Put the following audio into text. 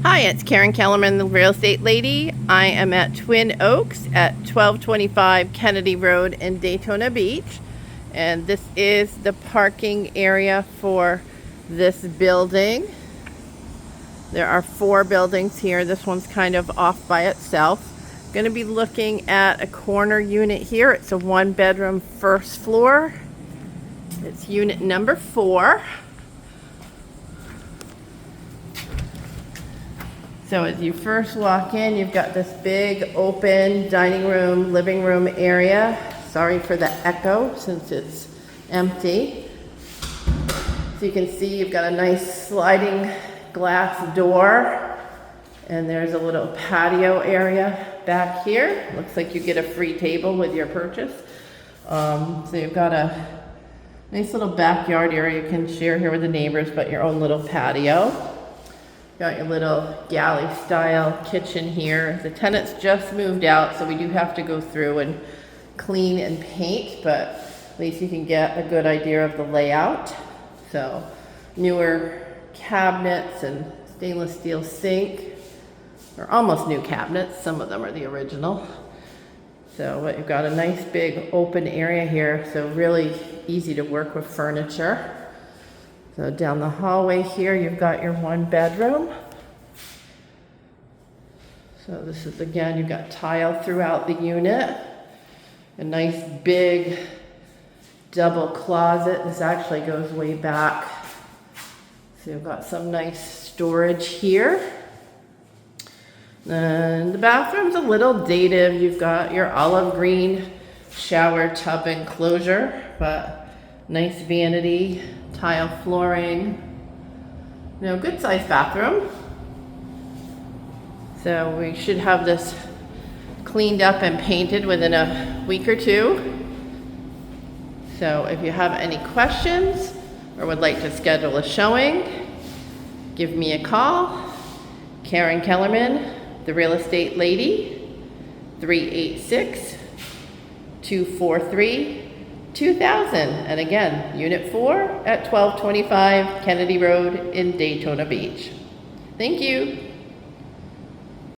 Hi, it's Karen Kellerman, the real estate lady. I am at Twin Oaks at 1225 Kennedy Road in Daytona Beach. And this is the parking area for this building. There are 4 buildings here. This one's kind of off by itself. Going to be looking at a corner unit here. It's a 1-bedroom first floor. It's unit number 4. So as you first walk in, you've got this big open dining room, living room area. Sorry for the echo since it's empty. So you can see you've got a nice sliding glass door, and there's a little patio area back here. Looks like you get a free table with your purchase. So you've got a nice little backyard area you can share here with the neighbors, but your own little patio. Got your little galley style kitchen here. The tenants just moved out, so we do have to go through and clean and paint, but at least you can get a good idea of the layout. So newer cabinets and stainless steel sink, or almost new cabinets. Some of them are the original. So but you've got a nice big open area here, so really easy to work with furniture. So down the hallway here, you've got your 1-bedroom. So this is, again, you've got tile throughout the unit. A nice big double closet. This actually goes way back. So you've got some nice storage here. And the bathroom's a little dated. You've got your olive green shower tub enclosure, but nice vanity. Tile flooring, good sized bathroom. So we should have this cleaned up and painted within a week or 2. So if you have any questions or would like to schedule a showing, give me a call. Karen Kellerman, the real estate lady, 386-243-2000. And again, Unit 4 at 1225 Kennedy Road in Daytona Beach. Thank you.